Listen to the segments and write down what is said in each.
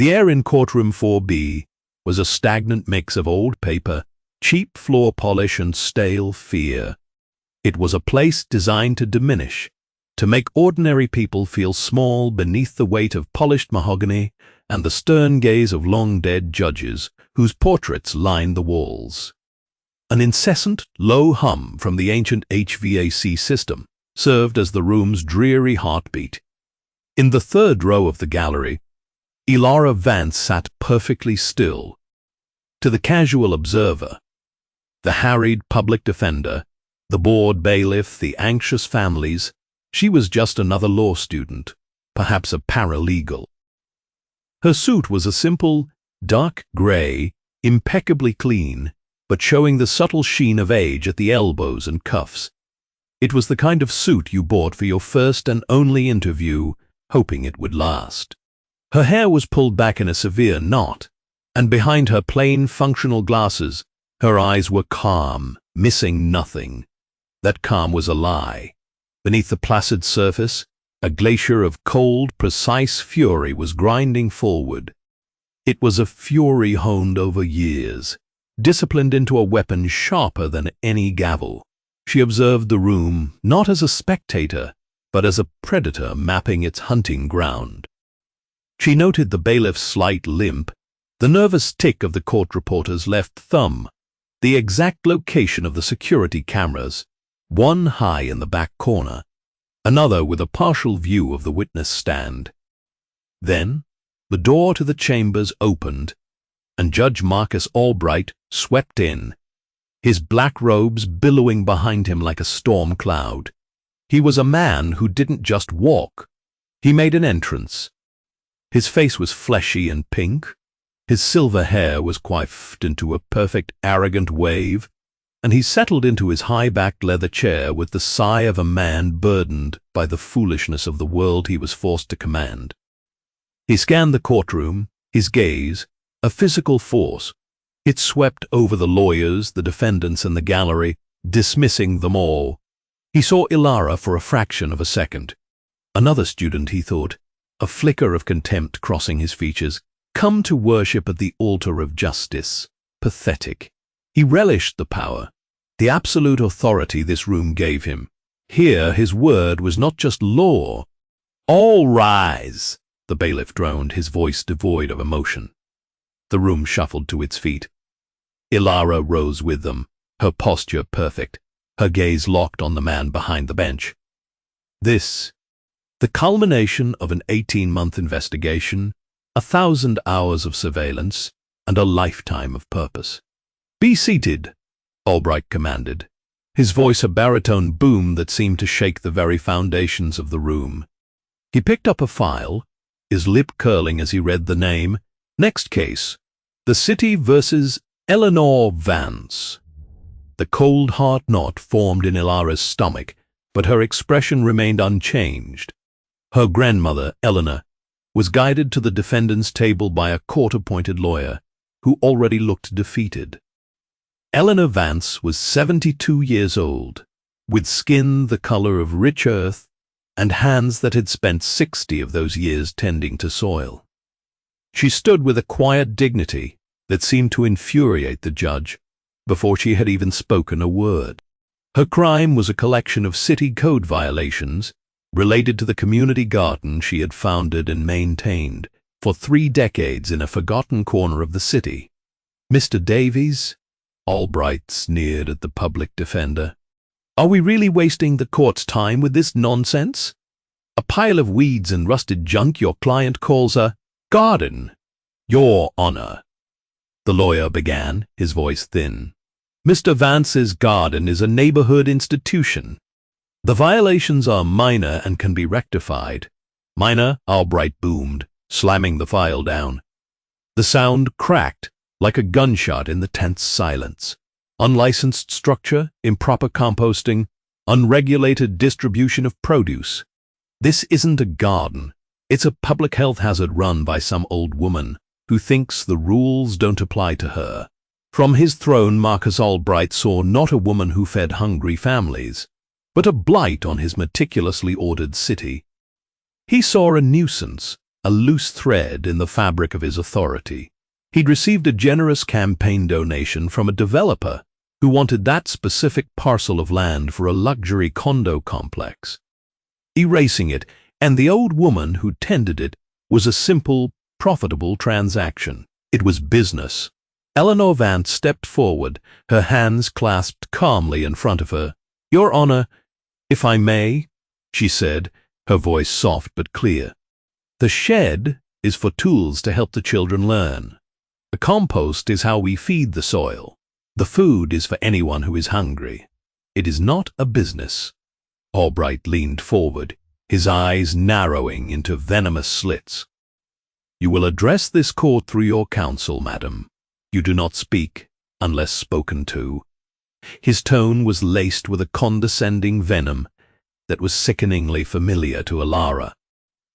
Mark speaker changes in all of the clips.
Speaker 1: The air in courtroom 4B was a stagnant mix of old paper, cheap floor polish, and stale fear. It was a place designed to diminish, to make ordinary people feel small beneath the weight of polished mahogany and the stern gaze of long-dead judges whose portraits lined the walls. An incessant, low hum from the ancient HVAC system served as the room's dreary heartbeat. In the third row of the gallery, Elara Vance sat perfectly still. To the casual observer, the harried public defender, the bored bailiff, the anxious families, she was just another law student, perhaps a paralegal. Her suit was a simple, dark gray, impeccably clean, but showing the subtle sheen of age at the elbows and cuffs. It was the kind of suit you bought for your first and only interview, hoping it would last. Her hair was pulled back in a severe knot, and behind her plain, functional glasses, her eyes were calm, missing nothing. That calm was a lie. Beneath the placid surface, a glacier of cold, precise fury was grinding forward. It was a fury honed over years, disciplined into a weapon sharper than any gavel. She observed the room not as a spectator, but as a predator mapping its hunting ground. She noted the bailiff's slight limp, the nervous tick of the court reporter's left thumb, the exact location of the security cameras, one high in the back corner, another with a partial view of the witness stand. Then, the door to the chambers opened, and Judge Marcus Albright swept in, his black robes billowing behind him like a storm cloud. He was a man who didn't just walk. He made an entrance. His face was fleshy and pink. His silver hair was coiffed into a perfect, arrogant wave, and he settled into his high-backed leather chair with the sigh of a man burdened by the foolishness of the world he was forced to command. He scanned the courtroom, his gaze, a physical force. It swept over the lawyers, the defendants, and the gallery, dismissing them all. He saw Elara for a fraction of a second. Another student, he thought, a flicker of contempt crossing his features, come to worship at the altar of justice. Pathetic. He relished the power, the absolute authority this room gave him. Here his word was not just law. "All rise," the bailiff droned, his voice devoid of emotion. The room shuffled to its feet. Elara rose with them, her posture perfect, her gaze locked on the man behind the bench. This, the culmination of an 18-month investigation, 1,000 hours of surveillance, and a lifetime of purpose. "Be seated," Albright commanded, his voice a baritone boom that seemed to shake the very foundations of the room. He picked up a file, his lip curling as he read the name. Next case, the city versus Eleanor Vance. The cold heart knot formed in Elara's stomach, but her expression remained unchanged. Her grandmother, Eleanor, was guided to the defendant's table by a court-appointed lawyer who already looked defeated. Eleanor Vance was 72 years old, with skin the color of rich earth and hands that had spent 60 of those years tending to soil. She stood with a quiet dignity that seemed to infuriate the judge before she had even spoken a word. Her crime was a collection of city code violations related to the community garden she had founded and maintained for 3 decades in a forgotten corner of the city. "Mr. Davies?" Albright sneered at the public defender. "Are we really wasting the court's time with this nonsense? A pile of weeds and rusted junk your client calls a garden." "Your Honor," the lawyer began, his voice thin, "Mr. Vance's garden is a neighborhood institution. The violations are minor and can be rectified." "Minor?" Albright boomed, slamming the file down. The sound cracked like a gunshot in the tense silence. "Unlicensed structure, improper composting, unregulated distribution of produce. This isn't a garden. It's a public health hazard run by some old woman who thinks the rules don't apply to her." From his throne, Marcus Albright saw not a woman who fed hungry families, but a blight on his meticulously ordered city. He saw a nuisance, a loose thread in the fabric of his authority. He'd received a generous campaign donation from a developer who wanted that specific parcel of land for a luxury condo complex. Erasing it, and the old woman who tended it, was a simple, profitable transaction. It was business. Eleanor Vance stepped forward, her hands clasped calmly in front of her. "Your Honor, if I may," she said, her voice soft but clear. "The shed is for tools to help the children learn. The compost is how we feed the soil. The food is for anyone who is hungry. It is not a business." Albright leaned forward, his eyes narrowing into venomous slits. "You will address this court through your counsel, madam. You do not speak unless spoken to." His tone was laced with a condescending venom that was sickeningly familiar to Elara.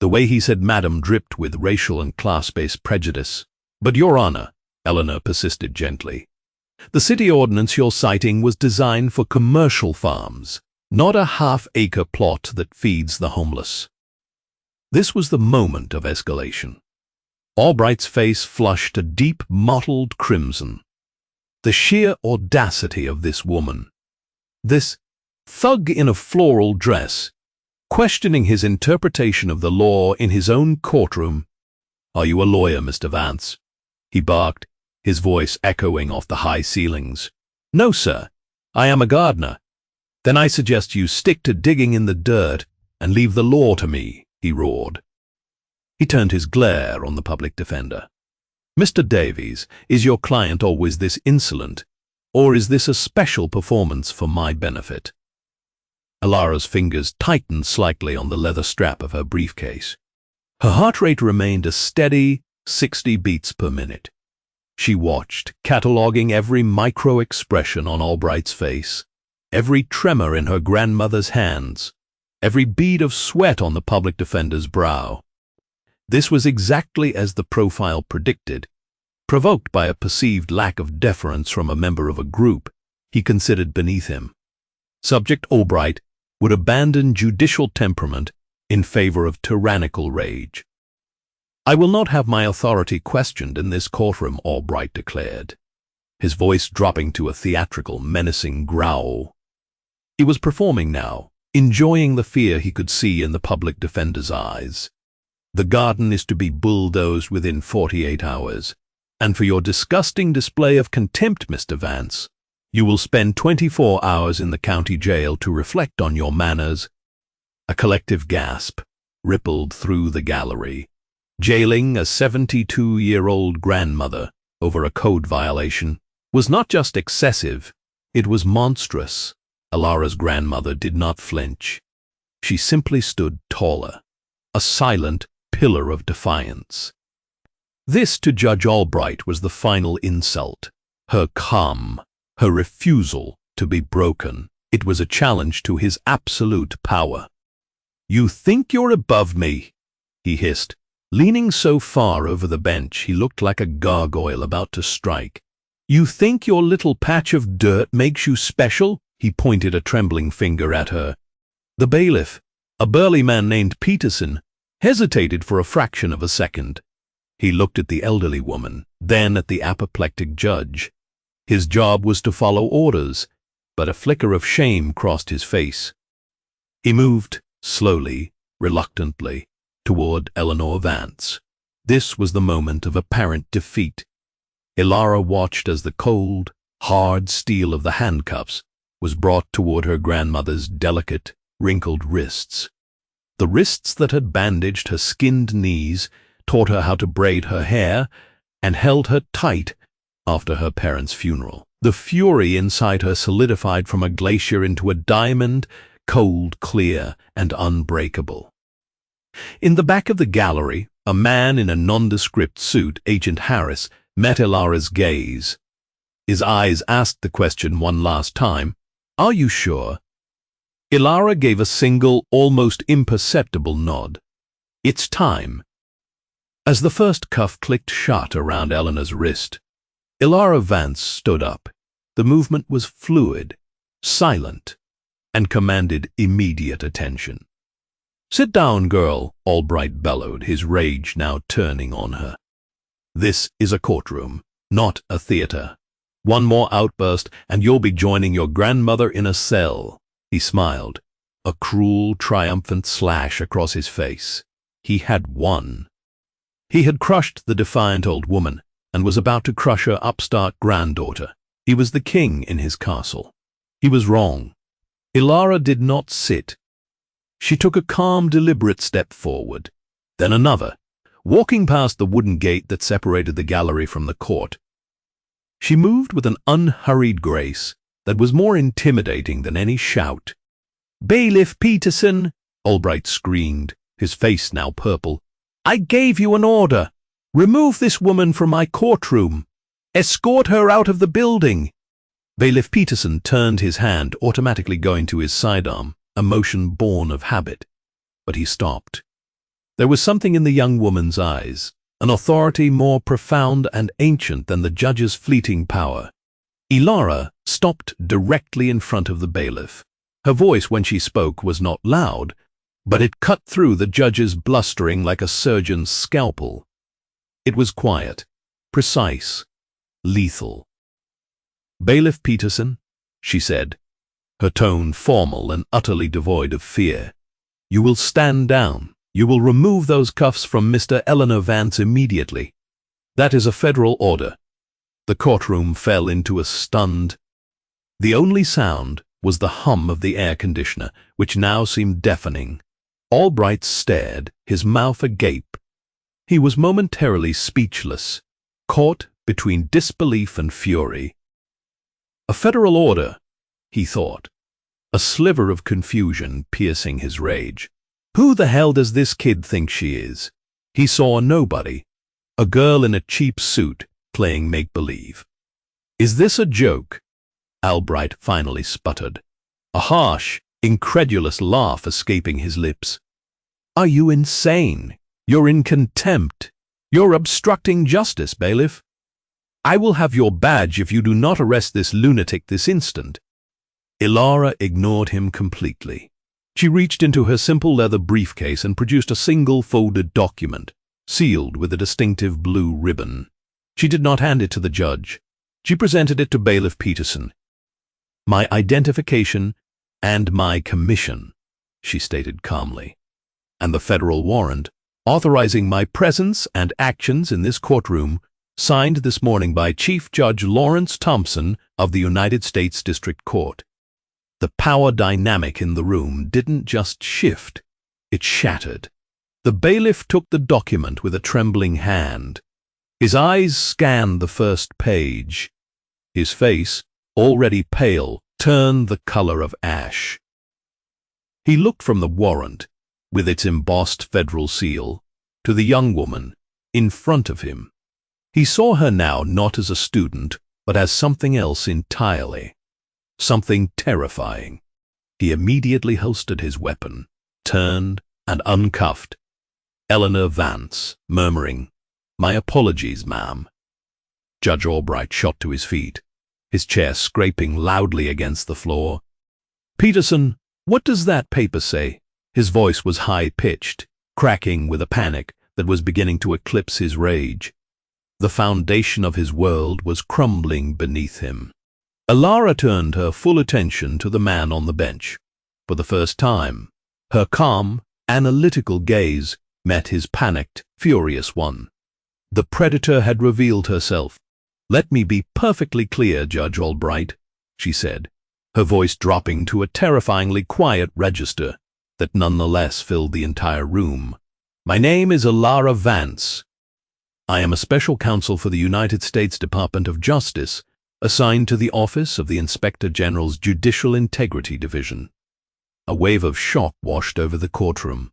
Speaker 1: The way he said madam dripped with racial and class-based prejudice. "But, Your Honor," Eleanor persisted gently, "the city ordinance you're citing was designed for commercial farms, not a half-acre plot that feeds the homeless." This was the moment of escalation. Albright's face flushed a deep, mottled crimson. The sheer audacity of this woman, this thug in a floral dress, questioning his interpretation of the law in his own courtroom. "Are you a lawyer, Mr. Vance?" he barked, his voice echoing off the high ceilings. "No, sir. I am a gardener." "Then I suggest you stick to digging in the dirt and leave the law to me," he roared. He turned his glare on the public defender. "Mr. Davies, is your client always this insolent, or is this a special performance for my benefit?" Elara's fingers tightened slightly on the leather strap of her briefcase. Her heart rate remained a steady 60 beats per minute. She watched, cataloging every micro-expression on Albright's face, every tremor in her grandmother's hands, every bead of sweat on the public defender's brow. This was exactly as the profile predicted, provoked by a perceived lack of deference from a member of a group he considered beneath him. Subject Albright would abandon judicial temperament in favor of tyrannical rage. "I will not have my authority questioned in this courtroom," Albright declared, his voice dropping to a theatrical, menacing growl. He was performing now, enjoying the fear he could see in the public defender's eyes. "The garden is to be bulldozed within 48 hours, and for your disgusting display of contempt, Mr. Vance, you will spend 24 hours in the county jail to reflect on your manners." A collective gasp rippled through the gallery. Jailing a 72-year-old grandmother over a code violation was not just excessive, it was monstrous. Elara's grandmother did not flinch. She simply stood taller, a silent pillar of defiance. This, to Judge Albright, was the final insult. Her calm, her refusal to be broken. It was a challenge to his absolute power. "You think you're above me," he hissed, leaning so far over the bench he looked like a gargoyle about to strike. "You think your little patch of dirt makes you special?" He pointed a trembling finger at her. The bailiff, a burly man named Peterson, hesitated for a fraction of a second. He looked at the elderly woman, then at the apoplectic judge. His job was to follow orders, but a flicker of shame crossed his face. He moved, slowly, reluctantly, toward Eleanor Vance. This was the moment of apparent defeat. Elara watched as the cold, hard steel of the handcuffs was brought toward her grandmother's delicate, wrinkled wrists. The wrists that had bandaged her skinned knees, taught her how to braid her hair, and held her tight after her parents' funeral. The fury inside her solidified from a glacier into a diamond, cold, clear, and unbreakable. In the back of the gallery, a man in a nondescript suit, Agent Harris, met Elara's gaze. His eyes asked the question one last time, "Are you sure?" Elara gave a single, almost imperceptible nod. "It's time." As the first cuff clicked shut around Eleanor's wrist, Elara Vance stood up. The movement was fluid, silent, and commanded immediate attention. "Sit down, girl," Albright bellowed, his rage now turning on her. "This is a courtroom, not a theater. One more outburst, and you'll be joining your grandmother in a cell." He smiled, a cruel, triumphant slash across his face. He had won. He had crushed the defiant old woman and was about to crush her upstart granddaughter. He was the king in his castle. He was wrong. Ilara did not sit. She took a calm, deliberate step forward, then another, walking past the wooden gate that separated the gallery from the court. She moved with an unhurried grace that was more intimidating than any shout. "Bailiff Peterson," Albright screamed, his face now purple, "I gave you an order. Remove this woman from my courtroom. Escort her out of the building." Bailiff Peterson turned his hand, automatically going to his sidearm, a motion born of habit. But he stopped. There was something in the young woman's eyes, an authority more profound and ancient than the judge's fleeting power. Ilara stopped directly in front of the bailiff. Her voice when she spoke was not loud, but it cut through the judge's blustering like a surgeon's scalpel. It was quiet, precise, lethal. "Bailiff Peterson," she said, her tone formal and utterly devoid of fear, "you will stand down. You will remove those cuffs from Mr. Eleanor Vance immediately. That is a federal order." The courtroom fell into a stunned. The only sound was the hum of the air conditioner, which now seemed deafening. Albright stared, his mouth agape. He was momentarily speechless, caught between disbelief and fury. A federal order, he thought, a sliver of confusion piercing his rage. Who the hell does this kid think she is? He saw nobody, a girl in a cheap suit playing make-believe. "Is this a joke?" Albright finally sputtered, a harsh, incredulous laugh escaping his lips. "Are you insane? You're in contempt. You're obstructing justice, bailiff. I will have your badge if you do not arrest this lunatic this instant." Ilara ignored him completely. She reached into her simple leather briefcase and produced a single folded document, sealed with a distinctive blue ribbon. She did not hand it to the judge. She presented it to Bailiff Peterson. "My identification and my commission," she stated calmly, "and the federal warrant authorizing my presence and actions in this courtroom, signed this morning by Chief Judge Lawrence Thompson of the United States District Court." The power dynamic in the room didn't just shift, it shattered. The bailiff took the document with a trembling hand. His eyes scanned the first page. His face, already pale, turned the color of ash. He looked from the warrant, with its embossed federal seal, to the young woman in front of him. He saw her now not as a student, but as something else entirely. Something terrifying. He immediately holstered his weapon, turned, and uncuffed Eleanor Vance, murmuring, "My apologies, ma'am." Judge Albright shot to his feet, his chair scraping loudly against the floor. "Peterson, what does that paper say?" His voice was high-pitched, cracking with a panic that was beginning to eclipse his rage. The foundation of his world was crumbling beneath him. Ilara turned her full attention to the man on the bench. For the first time, her calm, analytical gaze met his panicked, furious one. The predator had revealed herself. "Let me be perfectly clear, Judge Albright," she said, her voice dropping to a terrifyingly quiet register that nonetheless filled the entire room. "My name is Ilara Vance. I am a special counsel for the United States Department of Justice, assigned to the Office of the Inspector General's Judicial Integrity Division." A wave of shock washed over the courtroom.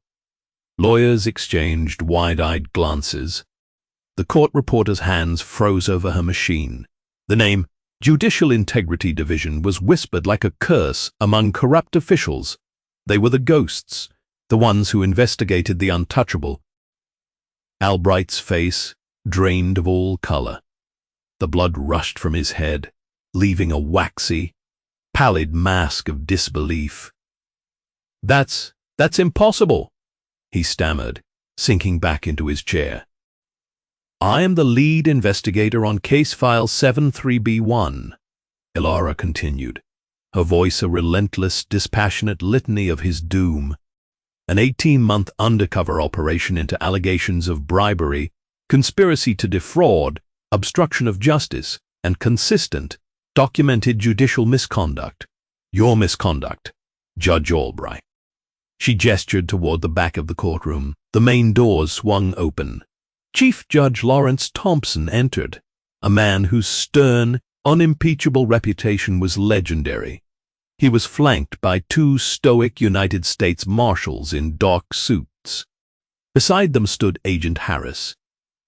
Speaker 1: Lawyers exchanged wide-eyed glances. The court reporter's hands froze over her machine. The name Judicial Integrity Division was whispered like a curse among corrupt officials. They were the ghosts, the ones who investigated the untouchable. Albright's face drained of all color. The blood rushed from his head, leaving a waxy, pallid mask of disbelief. That's impossible," he stammered, sinking back into his chair. "I am the lead investigator on case file 73B1, Ilara continued, her voice a relentless, dispassionate litany of his doom. An 18-month undercover operation into allegations of bribery, conspiracy to defraud, obstruction of justice, and consistent, documented judicial misconduct. Your misconduct, Judge Albright." She gestured toward the back of the courtroom. The main doors swung open. Chief Judge Lawrence Thompson entered, a man whose stern, unimpeachable reputation was legendary. He was flanked by two stoic United States Marshals in dark suits. Beside them stood Agent Harris,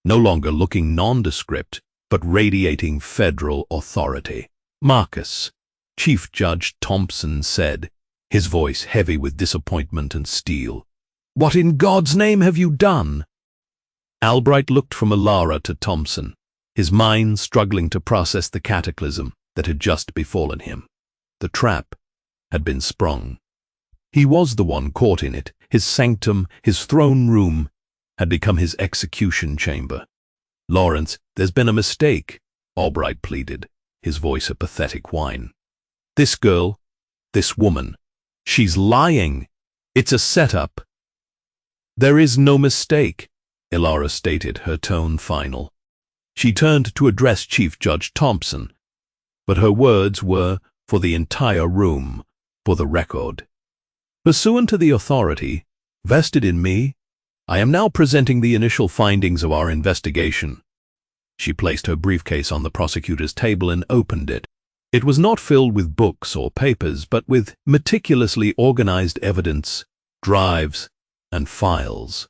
Speaker 1: no longer looking nondescript, but radiating federal authority. "Marcus," Chief Judge Thompson said, his voice heavy with disappointment and steel. "What in God's name have you done?" Albright looked from Ilara to Thompson, his mind struggling to process the cataclysm that had just befallen him. The trap had been sprung. He was the one caught in it. His sanctum, his throne room, had become his execution chamber. "Lawrence, there's been a mistake," Albright pleaded, his voice a pathetic whine. "This girl, this woman, she's lying. It's a setup." "There is no mistake," Ilara stated, her tone final. She turned to address Chief Judge Thompson, but her words were for the entire room, for the record. "Pursuant to the authority vested in me, I am now presenting the initial findings of our investigation." She placed her briefcase on the prosecutor's table and opened it. It was not filled with books or papers, but with meticulously organized evidence, drives, and files.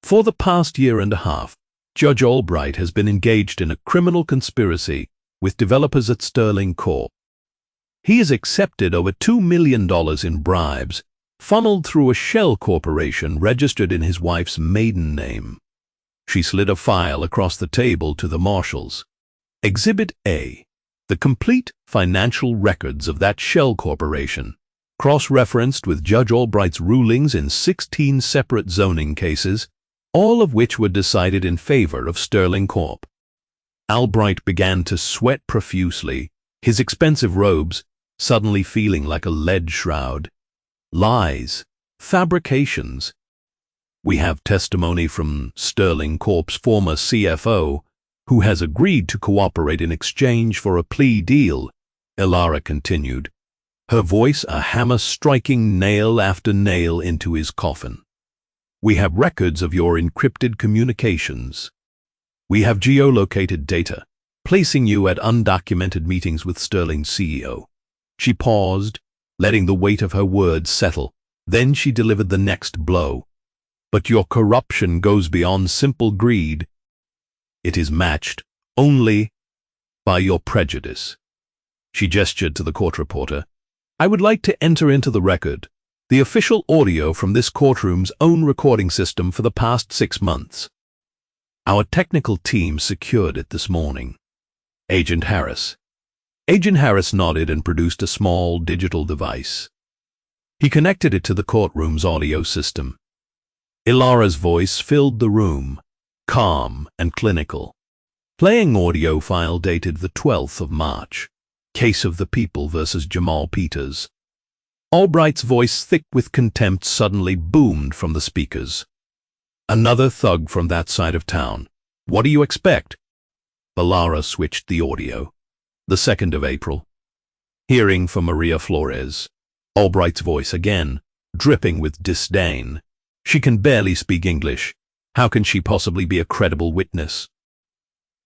Speaker 1: For the past year and a half, Judge Albright has been engaged in a criminal conspiracy with developers at Sterling Corp. He has accepted over $2 million in bribes, funneled through a shell corporation registered in his wife's maiden name. She slid a file across the table to the marshals. Exhibit A, the complete financial records of that shell corporation, cross-referenced with Judge Albright's rulings in 16 separate zoning cases, all of which were decided in favor of Sterling Corp. Albright began to sweat profusely, his expensive robes suddenly feeling like a lead shroud. Lies, fabrications. We have testimony from Sterling Corp's former CFO, who has agreed to cooperate in exchange for a plea deal, Ilara continued, her voice a hammer striking nail after nail into his coffin. "We have records of your encrypted communications. We have geolocated data, placing you at undocumented meetings with Sterling's CEO." She paused, letting the weight of her words settle. Then she delivered the next blow. "But your corruption goes beyond simple greed. It is matched only by your prejudice." She gestured to the court reporter. "I would like to enter into the record the official audio from this courtroom's own recording system for the past 6 months. Our technical team secured it this morning." Agent Harris. Agent Harris nodded and produced a small digital device. He connected it to the courtroom's audio system. Ilara's voice filled the room, calm and clinical. Playing audio file dated the 12th of March. Case of the People versus Jamal Peters. Albright's voice, thick with contempt, suddenly boomed from the speakers. "Another thug from that side of town. What do you expect?" Ilara switched the audio. The 2nd of April. Hearing from Maria Flores. Albright's voice again, dripping with disdain. "She can barely speak English. How can she possibly be a credible witness?"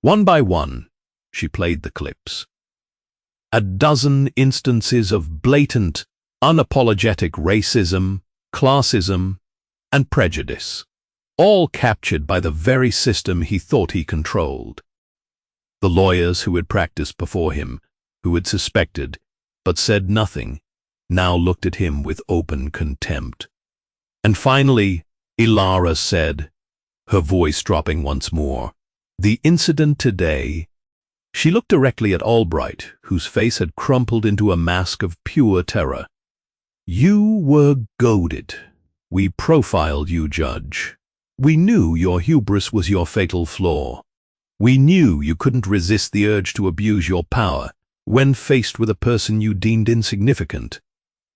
Speaker 1: One by one, she played the clips. A dozen instances of blatant, unapologetic racism, classism, and prejudice, all captured by the very system he thought he controlled. The lawyers who had practiced before him, who had suspected, but said nothing, now looked at him with open contempt. And finally, Ilara said, her voice dropping once more, "The incident today." She looked directly at Albright, whose face had crumpled into a mask of pure terror. "You were goaded We profiled you, Judge. We knew your hubris was your fatal flaw. We knew you couldn't resist the urge to abuse your power when faced with a person you deemed insignificant.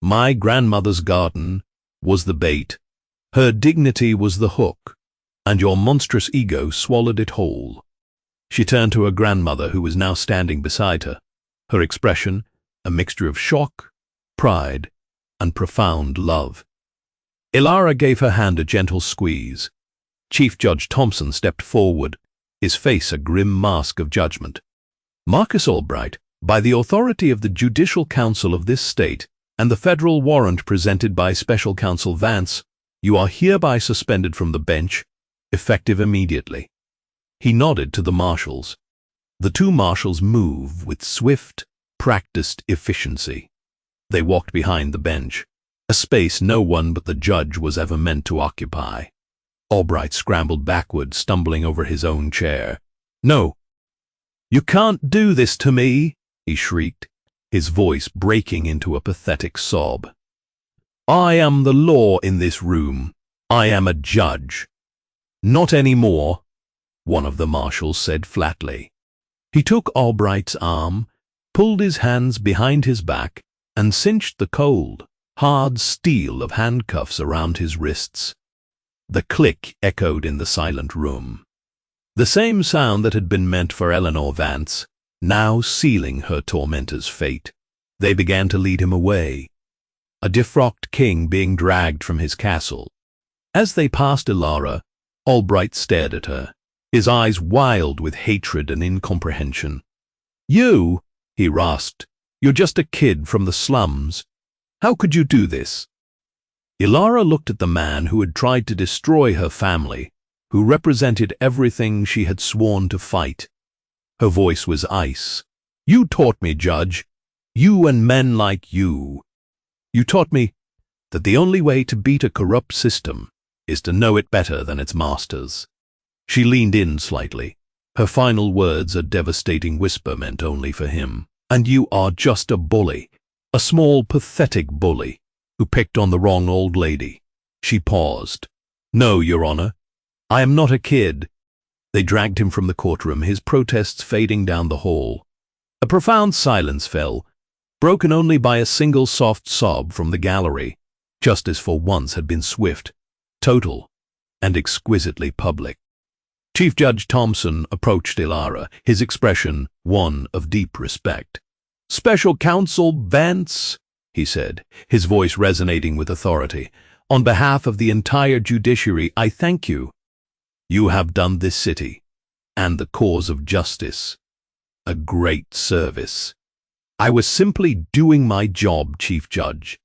Speaker 1: My grandmother's garden was the bait, her dignity was the hook, and your monstrous ego swallowed it whole. She turned to her grandmother, who was now standing beside her, her expression a mixture of shock, pride, and profound love. Ilara gave her hand a gentle squeeze. Chief Judge Thompson stepped forward, his face a grim mask of judgment. Marcus Albright, by the authority of the Judicial Council of this state and the federal warrant presented by Special Counsel Vance, you are hereby suspended from the bench, effective immediately. He nodded to the marshals. The two marshals moved with swift, practiced efficiency. They walked behind the bench, a space no one but the judge was ever meant to occupy. Albright scrambled backward, stumbling over his own chair. "No! You can't do this to me!" he shrieked, his voice breaking into a pathetic sob. "I am the law in this room. I am a judge." "Not anymore," one of the marshals said flatly. He took Albright's arm, pulled his hands behind his back, and cinched the cold, hard steel of handcuffs around his wrists. The click echoed in the silent room. The same sound that had been meant for Eleanor Vance, now sealing her tormentor's fate. They began to lead him away, a defrocked king being dragged from his castle. As they passed Ilara, Albright stared at her, his eyes wild with hatred and incomprehension. "You," he rasped, "you're just a kid from the slums. How could you do this?" Ilara looked at the man who had tried to destroy her family, who represented everything she had sworn to fight. Her voice was ice. "You taught me, Judge. You and men like you. You taught me that the only way to beat a corrupt system is to know it better than its masters." She leaned in slightly, her final words a devastating whisper meant only for him. "And you are just a bully, a small, pathetic bully, who picked on the wrong old lady." She paused. "No, Your Honor, I am not a kid." They dragged him from the courtroom, his protests fading down the hall. A profound silence fell, broken only by a single soft sob from the gallery. Justice for once had been swift, total, and exquisitely public. Chief Judge Thompson approached Ilara, his expression one of deep respect. "Special Counsel Vance," he said, his voice resonating with authority, "on behalf of the entire judiciary, I thank you. You have done this city, and the cause of justice, a great service." "I was simply doing my job, Chief Judge,"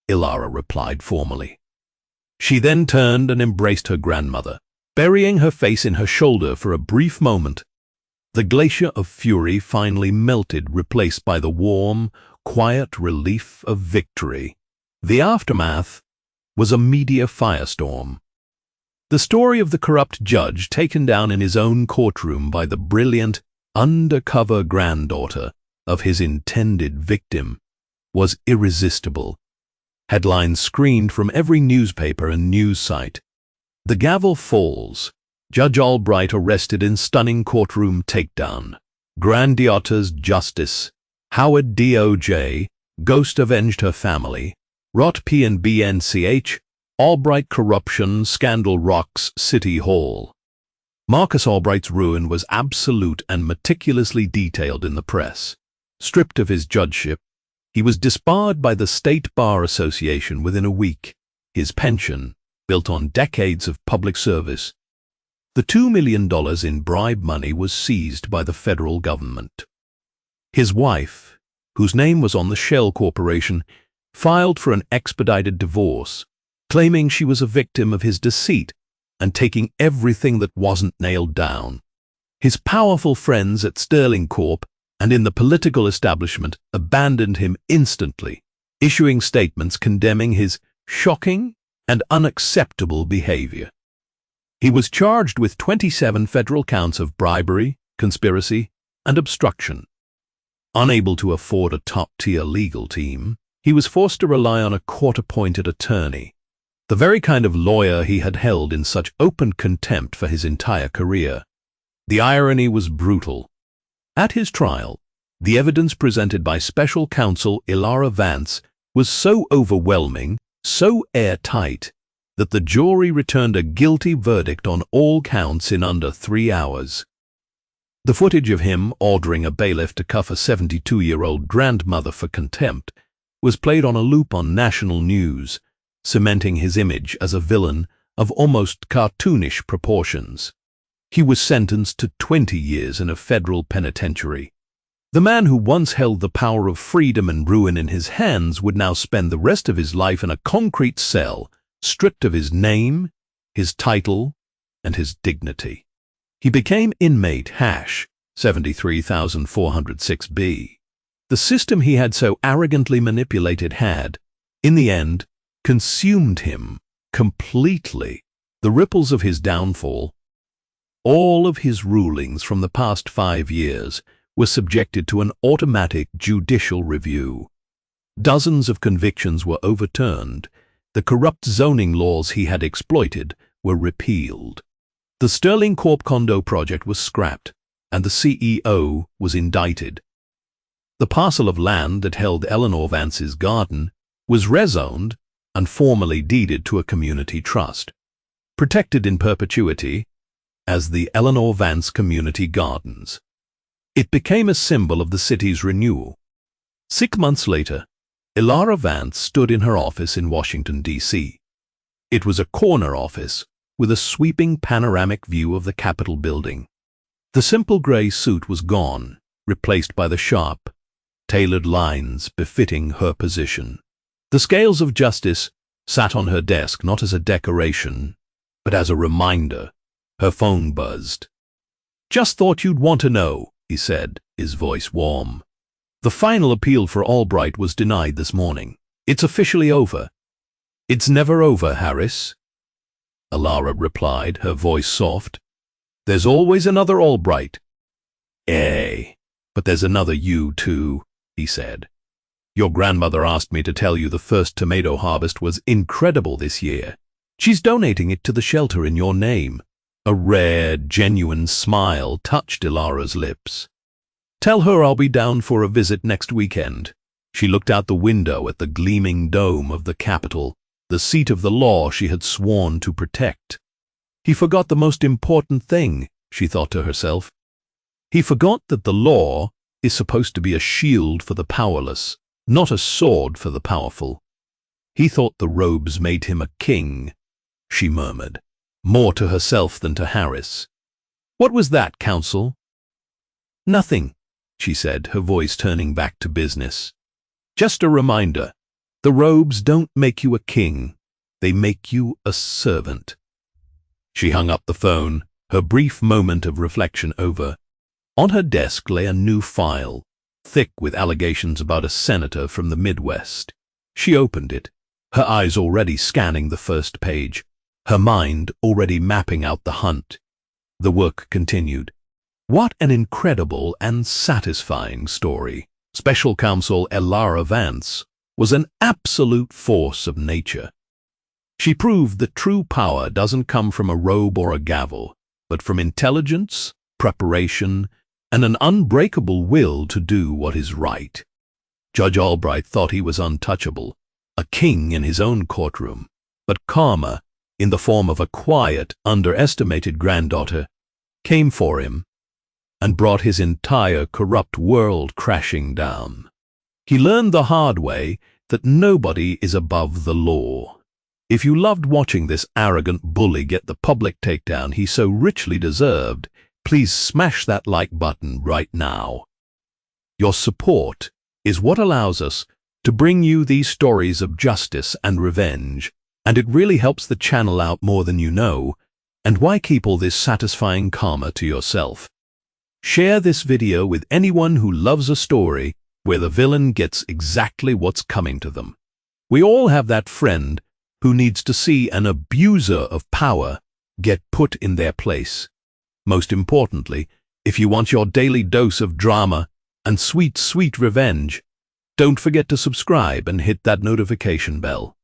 Speaker 1: Ilara replied formally. She then turned and embraced her grandmother, burying her face in her shoulder for a brief moment. The glacier of fury finally melted, replaced by the warm, quiet relief of victory. The aftermath was a media firestorm. The story of the corrupt judge taken down in his own courtroom by the brilliant, undercover granddaughter of his intended victim was irresistible. Headlines screamed from every newspaper and news site. The gavel falls. Judge Albright arrested in stunning courtroom takedown. Granddaughter's justice. Howard DOJ. Ghost avenged her family. Rot PNBNCH. Albright corruption scandal rocks City Hall. Marcus Albright's ruin was absolute and meticulously detailed in the press. Stripped of his judgeship, he was disbarred by the State Bar Association within a week. His pension, built on decades of public service. The $2 million in bribe money was seized by the federal government. His wife, whose name was on the shell corporation, filed for an expedited divorce, claiming she was a victim of his deceit and taking everything that wasn't nailed down. His powerful friends at Sterling Corp and in the political establishment abandoned him instantly, issuing statements condemning his shocking and unacceptable behavior. He was charged with 27 federal counts of bribery, conspiracy, and obstruction. Unable to afford a top-tier legal team, he was forced to rely on a court-appointed attorney. the very kind of lawyer he had held in such open contempt for his entire career. The irony was brutal. At his trial, the evidence presented by special counsel Ilara Vance was so overwhelming, so airtight, that the jury returned a guilty verdict on all counts in under 3 hours. The footage of him ordering a bailiff to cuff a 72-year-old grandmother for contempt was played on a loop on national news, cementing his image as a villain of almost cartoonish proportions. He was sentenced to 20 years in a federal penitentiary. The man who once held the power of freedom and ruin in his hands would now spend the rest of his life in a concrete cell, stripped of his name, his title, and his dignity. He became inmate #73406B. The system he had so arrogantly manipulated had, in the end, consumed him completely. The ripples of his downfall, all of his rulings from the past 5 years, were subjected to an automatic judicial review. Dozens of convictions were overturned. The corrupt zoning laws he had exploited were repealed. The Sterling Corp condo project was scrapped, and the CEO was indicted. The parcel of land that held Eleanor Vance's garden was rezoned and formally deeded to a community trust, protected in perpetuity as the Eleanor Vance Community Gardens. It became a symbol of the city's renewal. 6 months later, Ilara Vance stood in her office in Washington, D.C. It was a corner office with a sweeping panoramic view of the Capitol building. The simple gray suit was gone, replaced by the sharp, tailored lines befitting her position. The scales of justice sat on her desk not as a decoration, but as a reminder. Her phone buzzed. "Just thought you'd want to know," he said, his voice warm. "The final appeal for Albright was denied this morning. It's officially over." "It's never over, Harris," Ilara replied, her voice soft. "There's always another Albright." But there's another you too," he said. "Your grandmother asked me to tell you the first tomato harvest was incredible this year. She's donating it to the shelter in your name." A rare, genuine smile touched Ilara's lips. "Tell her I'll be down for a visit next weekend." She looked out the window at the gleaming dome of the Capitol, the seat of the law she had sworn to protect. He forgot the most important thing, she thought to herself. He forgot that the law is supposed to be a shield for the powerless, not a sword for the powerful. He thought the robes made him a king, she murmured, more to herself than to Harris. "What was that, counsel?" "Nothing," she said, her voice turning back to business. "Just a reminder. The robes don't make you a king. They make you a servant." She hung up the phone, her brief moment of reflection over. On her desk lay a new file, thick with allegations about a senator from the Midwest. She opened it, her eyes already scanning the first page, her mind already mapping out the hunt. The work continued. What an incredible and satisfying story. Special Counsel Ilara Vance was an absolute force of nature. She proved that true power doesn't come from a robe or a gavel, but from intelligence, preparation, and an unbreakable will to do what is right. Judge Albright thought he was untouchable, a king in his own courtroom, but karma, in the form of a quiet, underestimated granddaughter, came for him and brought his entire corrupt world crashing down. He learned the hard way that nobody is above the law. If you loved watching this arrogant bully get the public takedown he so richly deserved, please smash that like button right now. Your support is what allows us to bring you these stories of justice and revenge, and it really helps the channel out more than you know. And why keep all this satisfying karma to yourself? Share this video with anyone who loves a story where the villain gets exactly what's coming to them. We all have that friend who needs to see an abuser of power get put in their place. Most importantly, if you want your daily dose of drama and sweet, sweet revenge, don't forget to subscribe and hit that notification bell.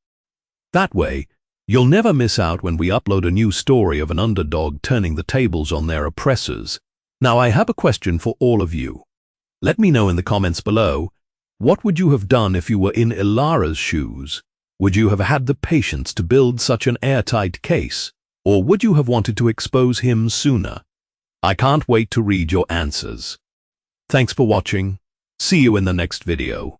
Speaker 1: That way, You'll never miss out when we upload a new story of an underdog turning the tables on their oppressors. Now, I have a question for all of you. Let me know in the comments below, what would you have done if you were in Ilara's shoes? Would you have had the patience to build such an airtight case? Or would you have wanted to expose him sooner? I can't wait to read your answers. Thanks for watching. See you in the next video.